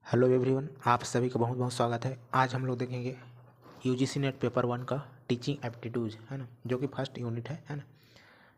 Hello everyone, आप सभी का बहुत बहुत स्वागत है। आज हम लोग देखेंगे यूजीसी नेट पेपर 1 का टीचिंग एप्टीट्यूड है ना, जो कि फर्स्ट यूनिट है ना।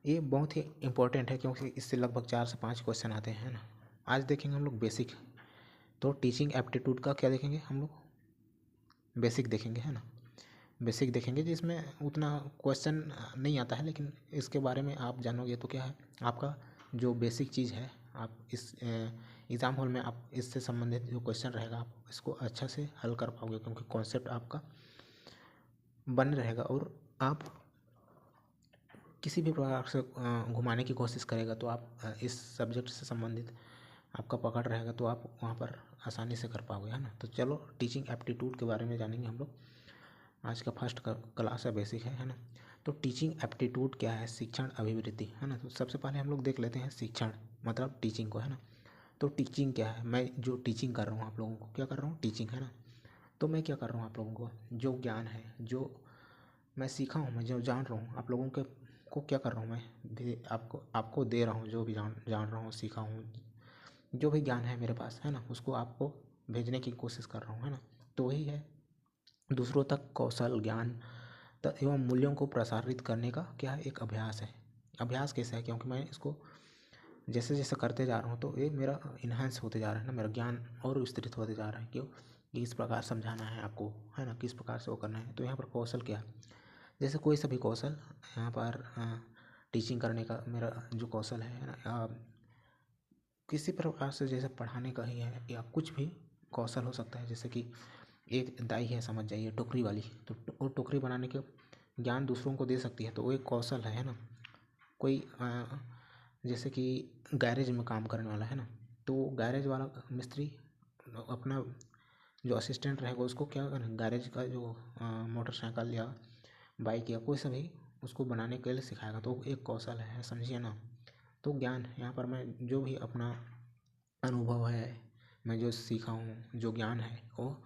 ये बहुत ही इंपॉर्टेंट है क्योंकि इससे लगभग 4 से 5 क्वेश्चन आते हैं ना। आज देखेंगे हम लोग बेसिक। तो टीचिंग एप्टीट्यूड का क्या देखेंगे हम लोग? बेसिक देखेंगे है ना। बेसिक देखेंगे जिसमें उतना क्वेश्चन नहीं आता है, लेकिन इसके बारे में आप जानोगे तो क्या है आपका जो बेसिक चीज़ है, आप इस एग्ज़ाम हॉल में आप इससे संबंधित जो क्वेश्चन रहेगा आप इसको अच्छा से हल कर पाओगे, क्योंकि कॉन्सेप्ट आपका बन रहेगा। और आप किसी भी प्रकार से घुमाने की कोशिश करेगा तो आप इस सब्जेक्ट से संबंधित आपका पकड़ रहेगा तो आप वहाँ पर आसानी से कर पाओगे, है ना। तो चलो टीचिंग एप्टीट्यूड के बारे में जानेंगे हम लोग। आज का फर्स्ट क्लास है, बेसिक है ना। तो टीचिंग एप्टीट्यूड क्या है? शिक्षण अभिवृत्ति, है ना। तो सबसे पहले हम लोग देख लेते हैं शिक्षण मतलब टीचिंग को, है ना। तो टीचिंग क्या है? मैं जो टीचिंग कर रहा हूँ आप लोगों को, क्या कर रहा हूँ? टीचिंग, है ना। तो मैं क्या कर रहा हूँ आप लोगों को, जो ज्ञान है, जो मैं सीखा हूँ, मैं जो जान रहा हूँ, आप लोगों के को क्या कर रहा हूँ, मैं आपको दे रहा हूँ। जो भी जान रहा हूँ, सीखा हूँ, जो भी ज्ञान है मेरे पास, है ना, उसको आपको भेजने की कोशिश कर रहा हूँ, है ना। तो वही है, दूसरों तक कौशल, ज्ञान एवं मूल्यों को प्रसारित करने का क्या है? एक अभ्यास है। अभ्यास कैसे है? क्योंकि मैं इसको जैसे जैसे करते जा रहा हूँ तो ये मेरा इन्हांस होते जा रहा है ना, मेरा ज्ञान और विस्तृत होते जा रहा है। क्यों? कि इस प्रकार समझाना है आपको, है ना, किस प्रकार से वो करना है। तो यहाँ पर कौशल क्या है? जैसे कोई सा भी कौशल यहाँ पर टीचिंग करने का मेरा जो कौशल है ना, किसी प्रकार से जैसे पढ़ाने का ही है या कुछ भी कौशल हो सकता है। जैसे कि एक दाई है, समझ जाइए, टोकरी वाली, तो वो टोकरी बनाने के ज्ञान दूसरों को दे सकती है, तो वो एक कौशल है ना। कोई जैसे कि गैरेज में काम करने वाला है ना, तो गैरेज वाला मिस्त्री अपना जो असिस्टेंट रहेगा उसको क्या करें, गैरेज का जो मोटरसाइकिल या बाइक या कोई सा भी उसको बनाने के लिए सिखाएगा, तो एक कौशल है, समझिए ना। तो ज्ञान यहाँ पर मैं जो भी अपना अनुभव है, मैं जो सीखा हूँ, जो ज्ञान है वो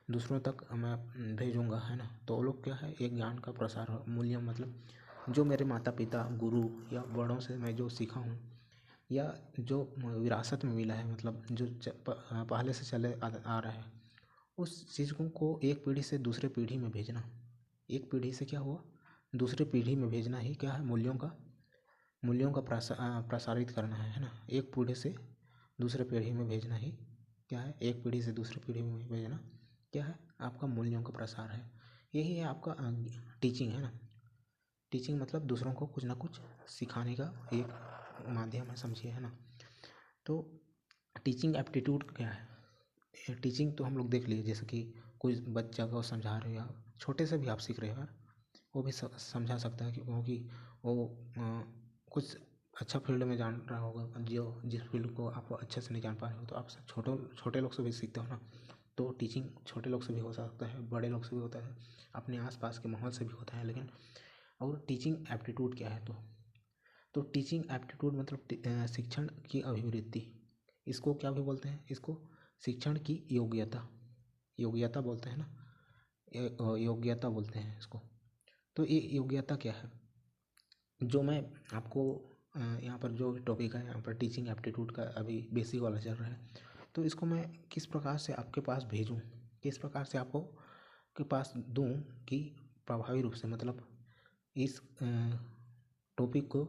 दूसरों तक मैं भेजूँगा, है ना। तो वो लोग क्या है, एक ज्ञान का प्रसार हो। मूल्य मतलब जो मेरे माता पिता, गुरु या बड़ों से मैं जो सीखा हूँ या जो विरासत में मिला है, मतलब जो पहले से चले आ रहा है, उस चीज़ को एक पीढ़ी से दूसरे पीढ़ी में भेजना। एक पीढ़ी से क्या हुआ, दूसरी पीढ़ी में भेजना ही क्या है? मूल्यों का प्रसारित करना है ना। एक पीढ़ी से दूसरे पीढ़ी में भेजना ही क्या है? एक पीढ़ी से दूसरी पीढ़ी में भेजना क्या है? आपका मूल्यों का प्रसार है। यही है आपका टीचिंग, है ना। टीचिंग मतलब दूसरों को कुछ ना कुछ सिखाने का एक माध्यम है, समझिए, है ना। तो टीचिंग एप्टीट्यूड क्या है? टीचिंग तो हम लोग देख लिए, जैसे कि कोई बच्चा को समझा रहे हो या छोटे से भी आप सीख रहे हो यार, वो भी समझा सकता है, क्योंकि वो कुछ अच्छा फील्ड में जान रहा होगा, जो जिस फील्ड को आप अच्छे से नहीं जान पा रहे हो, तो आप छोटे छोटे लोग से भी सीखते हो ना। तो टीचिंग छोटे लोग से भी हो सकता है, बड़े लोग से भी होता है, अपने आसपास के माहौल से भी होता है। लेकिन और टीचिंग एप्टीट्यूड क्या है? तो टीचिंग एप्टीट्यूड मतलब शिक्षण की अभिवृत्ति। इसको क्या भी बोलते हैं? इसको शिक्षण की योग्यता, योग्यता बोलते हैं ना, योग्यता बोलते हैं इसको। तो ये योग्यता क्या है? जो मैं आपको यहाँ पर जो टॉपिक है, यहाँ पर टीचिंग एप्टीट्यूड का अभी बेसिक वाला चल रहा है, तो इसको मैं किस प्रकार से आपके पास भेजूँ, किस प्रकार से आपको के पास दूँ कि प्रभावी रूप से, मतलब इस टॉपिक को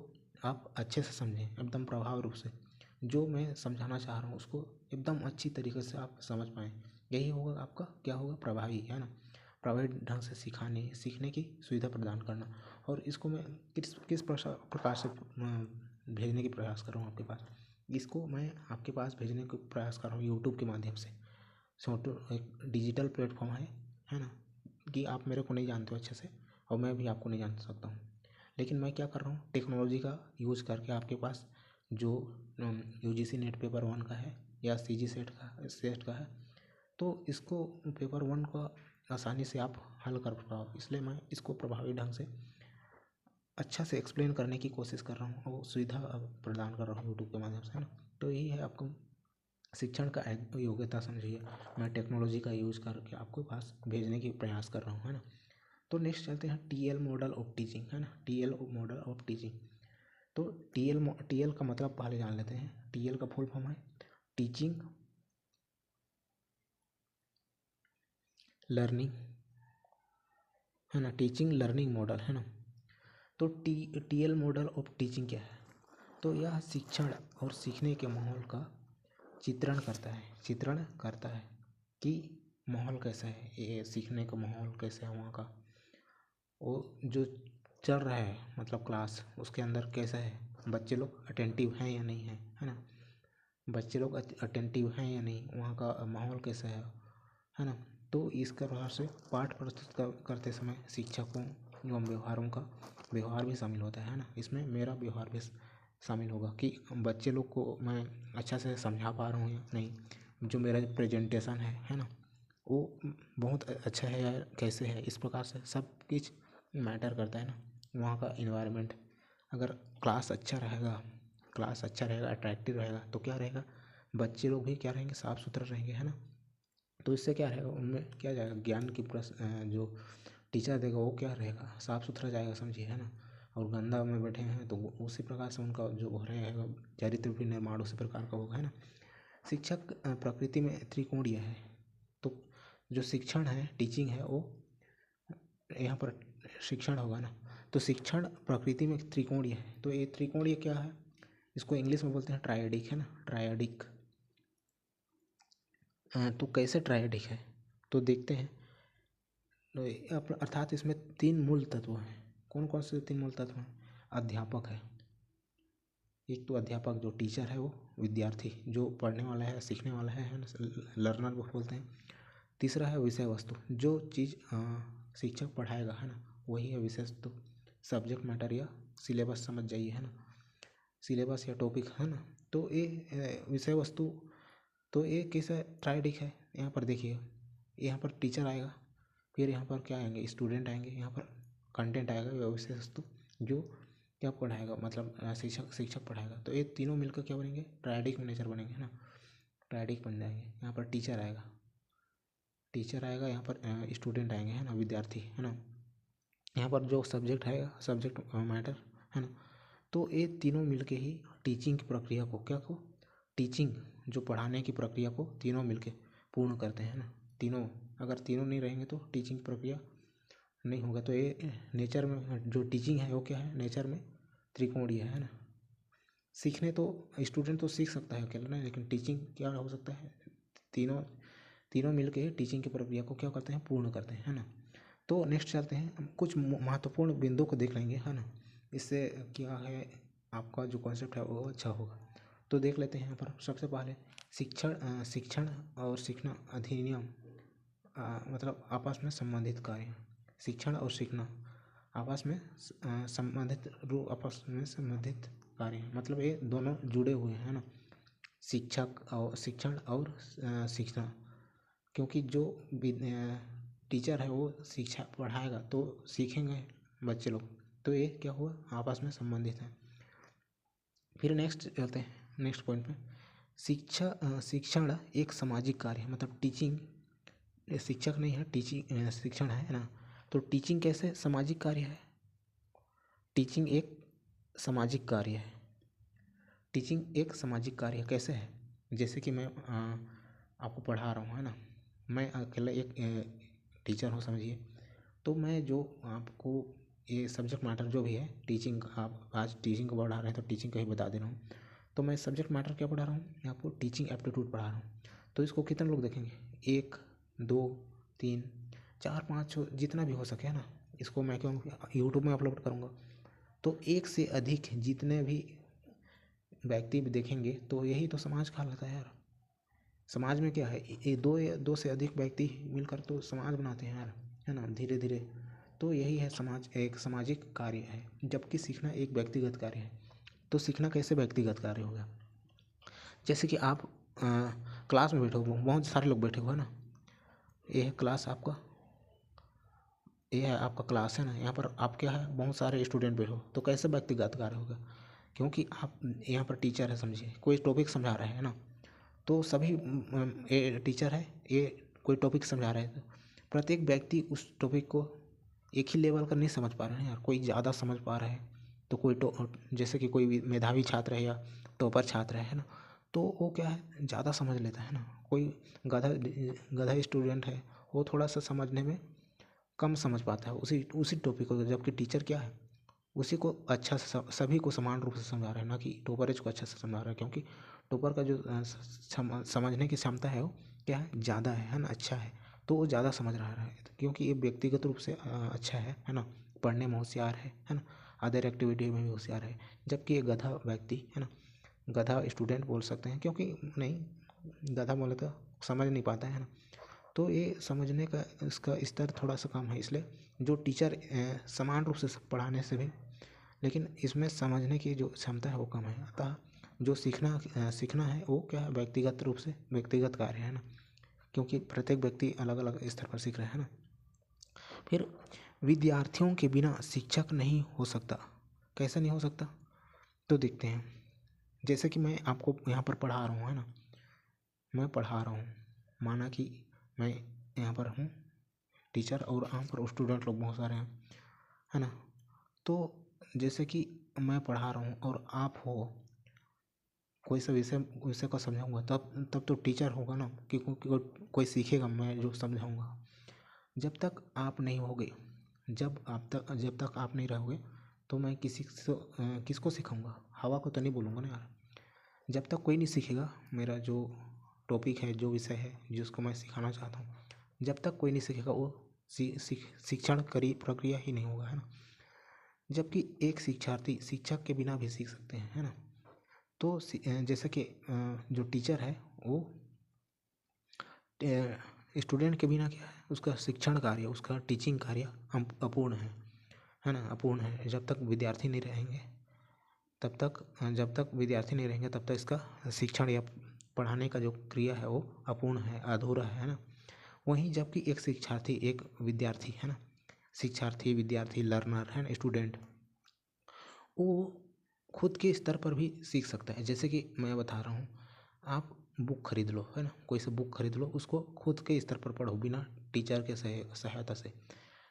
आप अच्छे से समझें, एकदम प्रभावी रूप से। जो मैं समझाना चाह रहा हूँ उसको एकदम अच्छी तरीके से आप समझ पाएँ। यही होगा आपका क्या होगा? प्रभावी, है ना। प्रभावी ढंग से सीखने की सुविधा प्रदान करना। और इसको मैं किस प्रकार से भेजने की प्रयास कर रहा हूँ आपके पास? इसको मैं आपके पास भेजने का प्रयास कर रहा हूँ यूट्यूब के माध्यम से। छोटो एक डिजिटल प्लेटफॉर्म है ना, कि आप मेरे को नहीं जानते हो अच्छे से और मैं भी आपको नहीं जान सकता हूँ, लेकिन मैं क्या कर रहा हूँ, टेक्नोलॉजी का यूज़ करके आपके पास जो यूजीसी नेट पेपर 1 का है या सीजी सेट का है, तो इसको पेपर 1 का आसानी से आप हल कर पाओ, इसलिए मैं इसको प्रभावी ढंग से अच्छा से एक्सप्लेन करने की कोशिश कर रहा हूँ और सुविधा प्रदान कर रहा हूँ यूट्यूब के माध्यम से, है ना। तो यही है आपको शिक्षण का योग्यता, समझिए। मैं टेक्नोलॉजी का यूज़ करके आपको पास भेजने की प्रयास कर रहा हूँ, है ना। तो नेक्स्ट चलते हैं टीएल मॉडल ऑफ टीचिंग, है ना। TL model of teaching. तो टीएल का मतलब पहले जान लेते हैं। टीएल का फुल फॉर्म है टीचिंग लर्निंग, है ना, टीचिंग लर्निंग मॉडल, है ना। तो टीएल मॉडल ऑफ टीचिंग क्या है? तो यह शिक्षण और सीखने के माहौल का चित्रण करता है कि माहौल कैसा है, ये सीखने का माहौल कैसा है वहाँ का, वो जो चल रहा है मतलब क्लास उसके अंदर कैसा है, बच्चे लोग अटेंटिव हैं या नहीं हैं, है ना, बच्चे लोग अटेंटिव हैं या नहीं, वहाँ का माहौल कैसा है ना। तो इस प्रकार से पाठ प्रस्तुत करते समय शिक्षकों एवं व्यवहार भी शामिल होता है ना। इसमें मेरा व्यवहार भी शामिल होगा कि बच्चे लोग को मैं अच्छा से समझा पा रहा हूँ या नहीं, जो मेरा प्रेजेंटेशन है ना, वो बहुत अच्छा है या कैसे है, इस प्रकार से सब कुछ मैटर करता है ना। वहाँ का इन्वायरमेंट, अगर क्लास अच्छा रहेगा अट्रैक्टिव रहेगा तो क्या रहेगा, बच्चे लोग भी क्या रहेंगे, साफ़ सुथरे रहेंगे, है ना। तो इससे क्या रहेगा, उनमें क्या जाएगा, ज्ञान की जो टीचर देगा वो क्या रहेगा, साफ़ सुथरा जाएगा, समझिए, है ना। और गंदा में बैठे हैं तो उसी प्रकार से उनका जो हो रहेगा चरित्र भी निर्माण उसी प्रकार का होगा, है ना। शिक्षक प्रकृति में त्रिकोणीय है। तो जो शिक्षण है, टीचिंग है, वो यहाँ पर शिक्षण होगा ना। तो शिक्षण प्रकृति में त्रिकोणीय है। तो ये त्रिकोणीय क्या है, इसको इंग्लिश में बोलते हैं ट्रायडिक, है ना, ट्रायडिक। तो कैसे ट्रायडिक है, तो देखते हैं। तो अर्थात इसमें 3 मूल तत्व हैं। कौन कौन से 3 मूल तत्व हैं? अध्यापक है, एक तो अध्यापक जो टीचर है, वो विद्यार्थी जो पढ़ने वाला है, सीखने वाला है ना, लर्नर को बोलते हैं। तीसरा है विषय वस्तु, जो चीज़ शिक्षक पढ़ाएगा, है ना, वही है विषय वस्तु, सब्जेक्ट मैटर या सिलेबस समझ जाइए, है ना, सिलेबस या टॉपिक, है ना। तो ये विषय वस्तु, तो ये कैसा ट्रायडिक है, यहाँ पर देखिए, यहाँ पर टीचर आएगा, फिर यहाँ पर क्या आएंगे, स्टूडेंट आएंगे, यहाँ पर कंटेंट आएगा या विषय वस्तु जो क्या पढ़ाएगा, मतलब शिक्षक पढ़ाएगा। तो ये तीनों मिलकर क्या बनेंगे, ट्रायडिक नेचर बनेंगे, है ना, ट्रायडिक बन जाएंगे। यहाँ पर टीचर आएगा, यहाँ पर स्टूडेंट आएंगे, है ना, विद्यार्थी, है ना, यहाँ पर जो सब्जेक्ट आएगा, सब्जेक्ट मैटर, है ना। तो ये तीनों मिलके ही टीचिंग की प्रक्रिया को टीचिंग जो पढ़ाने की प्रक्रिया को तीनों मिलके पूर्ण करते हैं ना। तीनों, अगर तीनों नहीं रहेंगे तो टीचिंग प्रक्रिया नहीं होगा। तो ये नेचर में जो टीचिंग है वो क्या है, नेचर में त्रिकोणीय है ना। सीखने तो स्टूडेंट तो सीख सकता है अकेला ना, लेकिन टीचिंग क्या हो सकता है, तीनों मिलके टीचिंग की प्रक्रिया को क्या करते हैं, पूर्ण करते हैं, है ना। तो नेक्स्ट चलते हैं, कुछ महत्वपूर्ण बिंदु को देख लेंगे, है ना। इससे क्या है, आपका जो कॉन्सेप्ट है वो अच्छा होगा। तो देख लेते हैं यहाँ पर सबसे पहले शिक्षण और सीखना अधिनियम, मतलब आपस में संबंधित कार्य। शिक्षण और सीखना आपस में संबंधित कार्य हैं, मतलब ये दोनों जुड़े हुए हैं ना, शिक्षण और सीखना। क्योंकि जो टीचर है वो शिक्षा पढ़ाएगा तो सीखेंगे बच्चे लोग, तो ये क्या हुआ, आपस में संबंधित है। फिर नेक्स्ट चलते हैं, नेक्स्ट पॉइंट पे, शिक्षण एक सामाजिक कार्य है, मतलब टीचिंग शिक्षक नहीं है, टीचिंग शिक्षण है ना। तो टीचिंग कैसे सामाजिक कार्य है, टीचिंग एक सामाजिक कार्य है, टीचिंग एक सामाजिक कार्य कैसे है, जैसे कि मैं आपको पढ़ा रहा हूँ, है ना, मैं अकेला एक टीचर हूँ, समझिए। तो मैं जो आपको ये सब्जेक्ट मैटर जो भी है, टीचिंग, आप आज टीचिंग को पढ़ा रहे हैं तो टीचिंग का ही बता दे रहा हूँ। तो मैं सब्जेक्ट मैटर क्या पढ़ा रहा हूँ, मैं आपको टीचिंग एप्टीट्यूड पढ़ा रहा हूँ। तो इसको कितने लोग देखेंगे, 1 2 3 4 5 जितना भी हो सके, है ना। इसको मैं क्यों यूट्यूब में अपलोड करूँगा, तो 1 से अधिक जितने भी व्यक्ति भी देखेंगे तो यही तो समाज कहलाता है यार। समाज में क्या है, ये दो से अधिक व्यक्ति मिलकर तो समाज बनाते हैं यार, है ना, धीरे धीरे। तो यही है समाज, एक सामाजिक कार्य है, जबकि सीखना एक व्यक्तिगत कार्य है। तो सीखना कैसे व्यक्तिगत कार्य होगा, जैसे कि आप क्लास में बैठे हो, बहुत सारे लोग बैठे हो, है ना, ये है क्लास आपका, ये है आपका क्लास, है ना। यहाँ पर आप क्या है, बहुत सारे स्टूडेंट बैठे हो, तो कैसे व्यक्तिगत कार्य होगा, क्योंकि आप यहाँ पर टीचर है, समझिए, कोई टॉपिक समझा रहा है ना, तो सभी ये टीचर है, ये कोई टॉपिक समझा रहे हैं, तो प्रत्येक व्यक्ति उस टॉपिक को एक ही लेवल का नहीं समझ पा रहे हैं यार। कोई ज़्यादा समझ पा रहा है, तो कोई जैसे कि कोई मेधावी छात्र है या टॉपर छात्र है ना, तो वो क्या है, ज़्यादा समझ लेता है ना। कोई गधा स्टूडेंट है, वो थोड़ा सा समझने में कम समझ पाता है उसी टॉपिक को, जबकि टीचर क्या है उसी को अच्छा से सभी को समान रूप से समझा रहा है, ना कि टॉपरेज को अच्छा से समझा रहा है। क्योंकि टॉपर का जो समझने की क्षमता है वो क्या है, ज़्यादा है ना, अच्छा है, तो वो ज़्यादा समझ रहा है क्योंकि ये व्यक्तिगत रूप से अच्छा है ना, पढ़ने में होशियार है ना, अदर एक्टिविटी में भी होशियार है। जबकि ये गधा व्यक्ति है ना, गधा स्टूडेंट बोल सकते हैं, क्योंकि नहीं गधा बोले तो समझ नहीं पाता है ना, तो ये समझने का इसका स्तर थोड़ा सा कम है। इसलिए जो टीचर समान रूप से पढ़ाने से भी, लेकिन इसमें समझने की जो क्षमता है वो कम है। अतः जो सीखना है वो क्या है, व्यक्तिगत रूप से व्यक्तिगत कार्य है ना, क्योंकि प्रत्येक व्यक्ति अलग अलग स्तर पर सीख रहा है ना। फिर विद्यार्थियों के बिना शिक्षक नहीं हो सकता। कैसा नहीं हो सकता, तो देखते हैं। जैसे कि मैं आपको यहाँ पर पढ़ा रहा हूँ है ना, मैं पढ़ा रहा हूँ, माना कि मैं यहाँ पर हूँ टीचर और यहाँ पर स्टूडेंट लोग बहुत सारे हैं है ना। तो जैसे कि मैं पढ़ा रहा हूँ और आप हो, कोई सा विषय विषय को समझाऊंगा तब तो टीचर होगा ना, कि कोई सीखेगा मैं जो समझाऊंगा। जब तक आप नहीं होगे, जब तक आप नहीं रहोगे तो मैं किसको सिखाऊंगा, हवा को तो नहीं बोलूँगा ना यार। जब तक कोई नहीं सीखेगा मेरा जो टॉपिक है, जो विषय है जिसको मैं सिखाना चाहता हूँ, जब तक कोई नहीं सीखेगा वो शिक्षण करी प्रक्रिया ही नहीं होगा है ना। जबकि एक शिक्षार्थी शिक्षक के बिना भी सीख सकते हैं है ना। तो जैसे कि जो टीचर है वो स्टूडेंट के बिना क्या है, उसका शिक्षण कार्य, उसका टीचिंग कार्य अपूर्ण है ना, अपूर्ण है। जब तक विद्यार्थी नहीं रहेंगे तब तक इसका शिक्षण या पढ़ाने का जो क्रिया है वो अपूर्ण है, अधूरा है ना। वहीं जबकि एक शिक्षार्थी, एक विद्यार्थी है ना, शिक्षार्थी विद्यार्थी लर्नर है ना, स्टूडेंट, वो खुद के स्तर पर भी सीख सकता है। जैसे कि मैं बता रहा हूँ, आप बुक खरीद लो है ना, कोई से बुक खरीद लो, उसको खुद के स्तर पर पढ़ो बिना टीचर के सहायता से।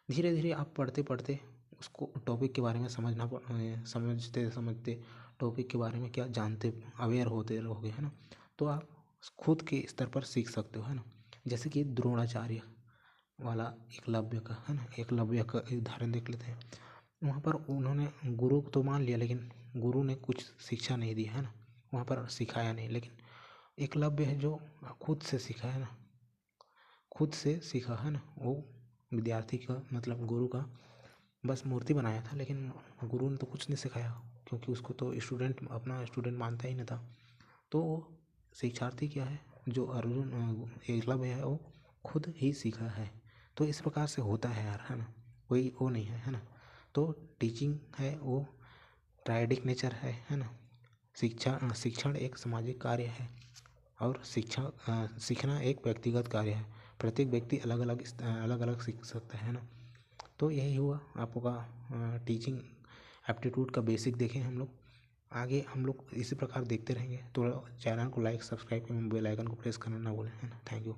धीरे धीरे आप पढ़ते पढ़ते उसको टॉपिक के बारे में समझते समझते टॉपिक के बारे में क्या जानते, अवेयर होते रहोगे है ना, तो आप खुद के स्तर पर सीख सकते हो है ना। जैसे कि द्रोणाचार्य वाला एकलव्य का है ना, एकलव्य का उदाहरण देख लेते हैं। वहाँ पर उन्होंने गुरु तो मान लिया, लेकिन गुरु ने कुछ शिक्षा नहीं दी है ना, वहाँ पर सिखाया नहीं। लेकिन एकलव्य है जो खुद से सीखा है ना, खुद से सीखा है ना। वो विद्यार्थी का मतलब गुरु का बस मूर्ति बनाया था, लेकिन गुरु ने तो कुछ नहीं सिखाया, क्योंकि उसको तो स्टूडेंट अपना स्टूडेंट मानता ही नहीं था। तो शिक्षार्थी क्या है, जो अर्जुन एकलव्य है वो खुद ही सीखा है। तो इस प्रकार से होता है यार है ना, कोई वो नहीं है ना। तो टीचिंग है वो ट्रायडिक नेचर है ना। शिक्षण एक सामाजिक कार्य है और सीखना एक व्यक्तिगत कार्य है। प्रत्येक व्यक्ति अलग अलग सीख सकता है ना। तो यही हुआ आपका टीचिंग एप्टीट्यूड का बेसिक देखें हम लोग। आगे हम लोग इसी प्रकार देखते रहेंगे। तो चैनल को लाइक सब्सक्राइब एवं बेल आइकन को प्रेस करना ना भूलें है ना। Thank you.